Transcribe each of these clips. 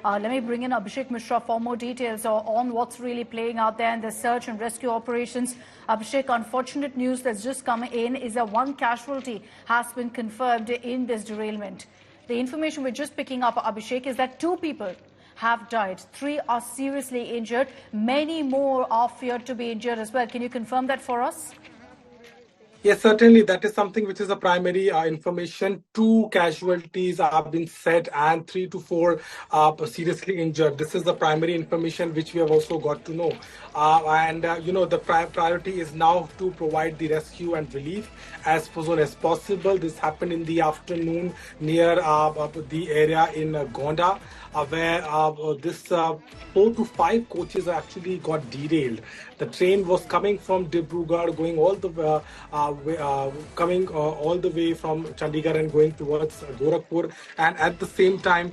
Let me bring in Abhishek Mishra for more details on what's really playing out there in the search and rescue operations. Abhishek, unfortunate news that's just come in is that one casualty has been confirmed in this derailment. The information we're just picking up, Abhishek, is that 2 people have died. 3 are seriously injured. Many more are feared to be injured as well. Can you confirm that for us? Yes, certainly. That is something which is a primary information. 2 casualties have been said and 3 to 4 seriously injured. This is the primary information which we have also got to know. The priority is now to provide the rescue and relief as soon as possible. This happened in the afternoon near the area in Gonda, where this 4 to 5 coaches actually got derailed. The train was coming from Dibrugarh, going all the way from Chandigarh and going towards Gorakhpur. And at the same time,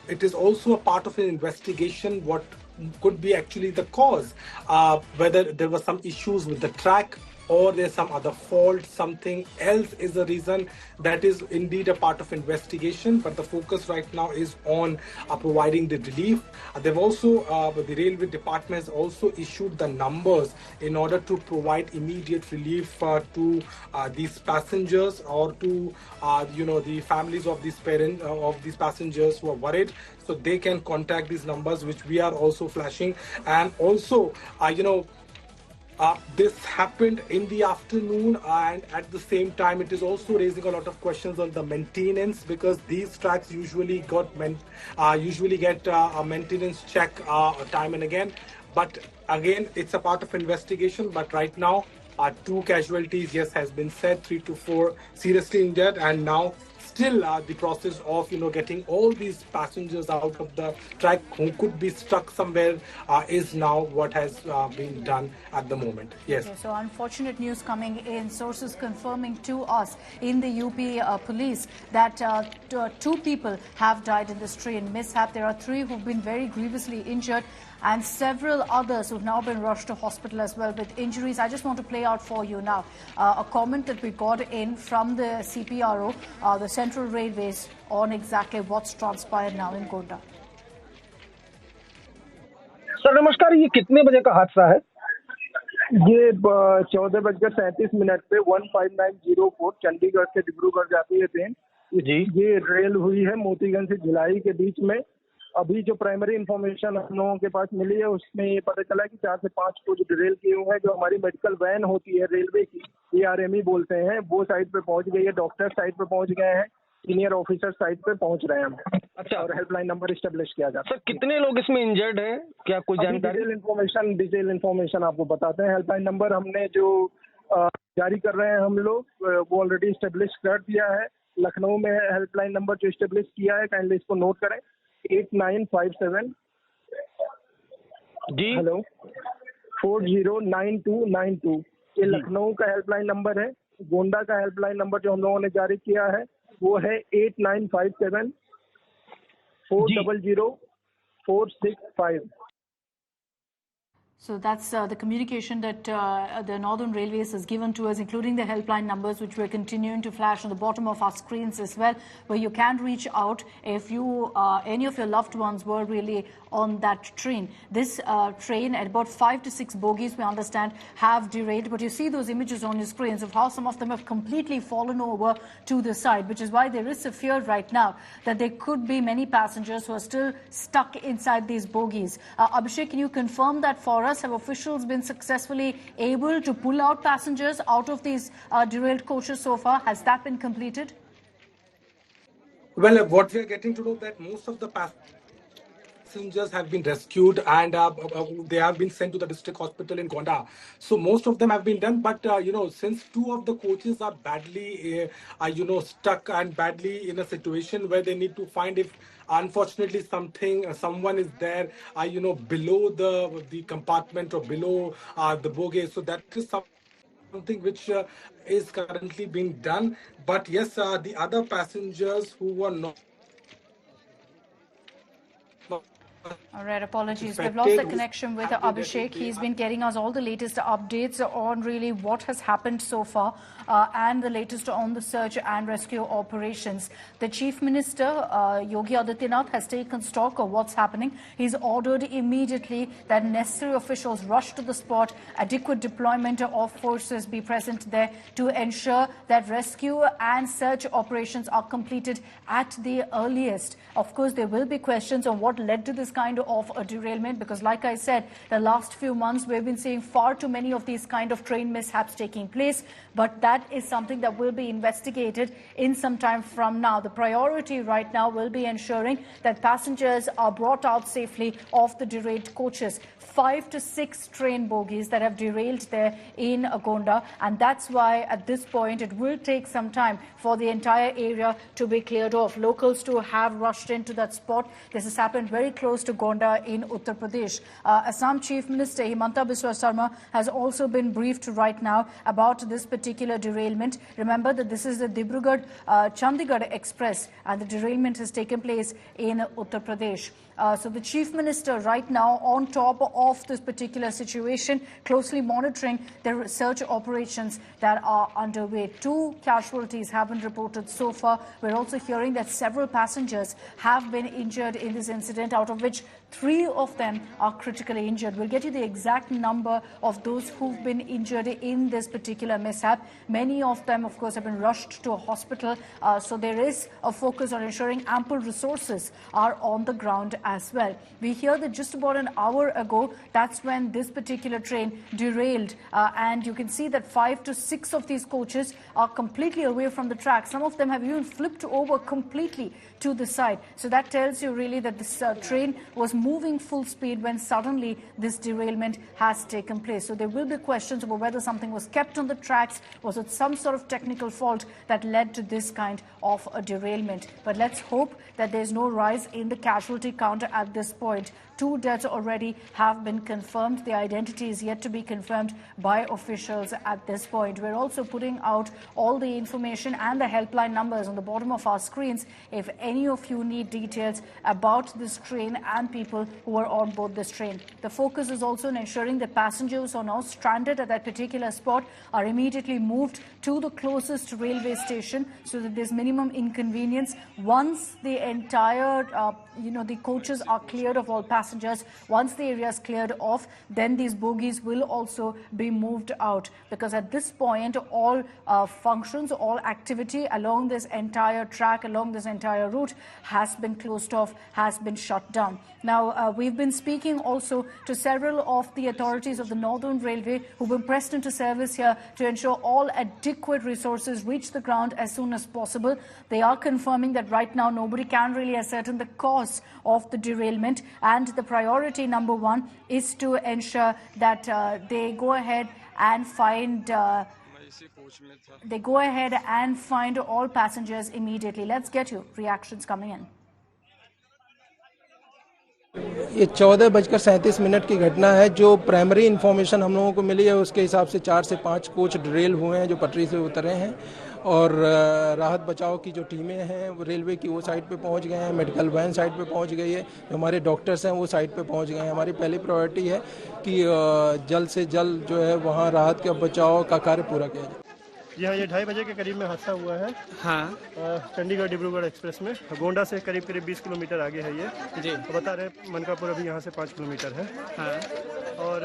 it is also a part of an investigation what could be actually the cause, whether there were some issues with the track or there's some other fault, something else is the reason. That is indeed a part of investigation, but the focus right now is on providing the relief. They've also, the railway department has also issued the numbers in order to provide immediate relief to these passengers or to the families of these parents of these passengers who are worried. So they can contact these numbers, which we are also flashing. And also, this happened in the afternoon, and at the same time, it is also raising a lot of questions on the maintenance, because these tracks usually get a maintenance check time and again. But again, it's a part of investigation. But right now, 2 casualties, yes, has been said, 3 to 4 seriously injured, and now still the process of getting all these passengers out of the track who could be stuck somewhere is now what has been done at the moment. Yes. Okay, so unfortunate news coming in. Sources confirming to us in the UP police that 2 people have died in this train mishap. There are 3 who've been very grievously injured, and several others who've now been rushed to hospital as well with injuries. I just want to play out for you now a comment that we got in from the CPRO, the Central Railways, on exactly what's transpired now in Gonda. Sir नमस्कार, ये कितने बजे का हादसा है? ये 14:37 पे 15904 चंडीगढ़ से डिब्रूगढ़ जाती है ट्रेन जी। ये रेल हुई है मोतीगंज से भिलाई के बीच में। अभी जो प्राइमरी इंफॉर्मेशन हम लोगों के पास मिली है उसमें ये पता चला कि 4 से 5 को जो डिरेल किए हुए हैं, जो हमारी मेडिकल वैन होती है रेलवे की, ARME बोलते हैं, वो साइड पे पहुंच गई है, डॉक्टर साइड पे पहुंच गए हैं, सीनियर ऑफिसर साइड पे पहुंच रहे हैं। अच्छा, और हेल्पलाइन नंबर स्टेब्लिश किया जाता है। सर कितने लोग इसमें इंजर्ड हैं, क्या कोई जानकारी? डिटेल इन्फॉर्मेशन आपको बताते हैं। हेल्पलाइन नंबर हमने जो जारी कर रहे हैं हम लोग, वो ऑलरेडी स्टेब्लिश कर दिया है। लखनऊ में हेल्पलाइन नंबर जो स्टेब्लिश किया है, काइंडली इसको नोट करें, 8957 जी हेलो 409292। ये लखनऊ का हेल्पलाइन नंबर है। गोंडा का हेल्पलाइन नंबर जो हम लोगों ने जारी किया है वो है 8957 400 465। So that's the communication that the Northern Railways has given to us, including the helpline numbers, which we're continuing to flash on the bottom of our screens as well, where you can reach out if you any of your loved ones were really on that train. This train, at about 5 to 6 bogies, we understand, have derailed. But you see those images on your screens of how some of them have completely fallen over to the side, which is why there is a fear right now that there could be many passengers who are still stuck inside these bogies. Abhishek, can you confirm that for us? Have officials been successfully able to pull out passengers out of these derailed coaches so far? Has that been completed? Well, what we are getting to know that most of the passengers have been rescued and they have been sent to the district hospital in Gonda. So most of them have been done, but since 2 of the coaches are badly stuck and badly in a situation where they need to find, if unfortunately someone is there below the compartment or below the bogie, so that is something which is currently being done. But yes, the other passengers who were not All right, apologies. We've lost the connection with Abhishek. He's been getting us all the latest updates on really what has happened so far and the latest on the search and rescue operations. The Chief Minister, Yogi Adityanath, has taken stock of what's happening. He's ordered immediately that necessary officials rush to the spot, adequate deployment of forces be present there to ensure that rescue and search operations are completed at the earliest. Of course, there will be questions on what led to this kind of a derailment, because like I said, the last few months we've been seeing far too many of these kind of train mishaps taking place, but that is something that will be investigated in some time from now. The priority right now will be ensuring that passengers are brought out safely off the derailed coaches. 5 to 6 train bogies that have derailed there in Gonda, and that's why at this point it will take some time for the entire area to be cleared off. Locals to have rushed into that spot. This has happened very close to Gonda in Uttar Pradesh. Assam Chief Minister Himanta Biswa Sarma has also been briefed right now about this particular derailment. Remember that this is the Dibrugarh-Chandigarh Express, and the derailment has taken place in Uttar Pradesh. So the Chief Minister right now on top of this particular situation, closely monitoring the research operations that are underway. 2 casualties have been reported so far. We're also hearing that several passengers have been injured in this incident, out of which 3 of them are critically injured. We'll get you the exact number of those who've been injured in this particular mishap. Many of them, of course, have been rushed to a hospital. So there is a focus on ensuring ample resources are on the ground as well. We hear that just about an hour ago, that's when this particular train derailed. And you can see that 5 to 6 of these coaches are completely away from the track. Some of them have even flipped over completely to the side. So that tells you really that this train was moving full speed when suddenly this derailment has taken place. So there will be questions about whether something was kept on the tracks. Was it some sort of technical fault that led to this kind of a derailment? But let's hope that there's no rise in the casualty count at this point. 2 deaths already have been confirmed. The identity is yet to be confirmed by officials at this point. We're also putting out all the information and the helpline numbers on the bottom of our screens if any of you need details about this train and people who are on board this train. The focus is also on ensuring that passengers who are now stranded at that particular spot are immediately moved to the closest railway station so that there's minimum inconvenience. Once the entire, the coaches are cleared of all passengers, once the area is cleared off, then these bogies will also be moved out, because at this point all functions, all activity along this entire track, along this entire route has been closed off, has been shut down. Now, we've been speaking also to several of the authorities of the Northern Railway who've been pressed into service here to ensure all adequate resources reach the ground as soon as possible. They are confirming that right now nobody can really ascertain the cause of the derailment, and the priority number 1 is to ensure that they go ahead and find all passengers immediately. Let's get you reactions coming in. ये 14:37 की घटना है। जो primary information हम लोगों को मिली है उसके हिसाब से 4 से 5 कोच डिरेल हुए हैं जो पटरी से उतरे हैं, और राहत बचाव की जो टीमें हैं वो रेलवे की वो साइड पे पहुंच गए हैं, मेडिकल वैन साइड पे पहुंच गई है, जो हमारे डॉक्टर्स हैं वो साइड पे पहुंच गए हैं। हमारी पहली प्रायोरिटी है कि जल्द से जल्द जो है वहाँ राहत का बचाव का कार्य पूरा किया जाए। जी हाँ, ये 2:30 बजे के करीब में हादसा हुआ है। हाँ, चंडीगढ़ डिब्रूगढ़ एक्सप्रेस में गोंडा से करीब 20 किलोमीटर आगे है ये जी। तो बता रहे मनकापुर अभी यहाँ से 5 किलोमीटर है। हाँ, और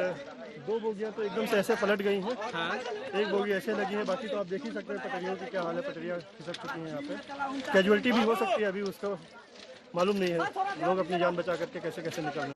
2 बोगियाँ तो एकदम से ऐसे पलट गई हैं। हाँ, 1 बोगी ऐसे लगी है, बाकी तो आप देख ही सकते हैं पटरियों की क्या हाल है। पटरियाँ खिसक चुकी हैं यहाँ पे। कैजुअलिटी भी हो सकती है, अभी उसको मालूम नहीं है। लोग अपनी जान बचा करके कैसे कैसे निकल रहे हैं।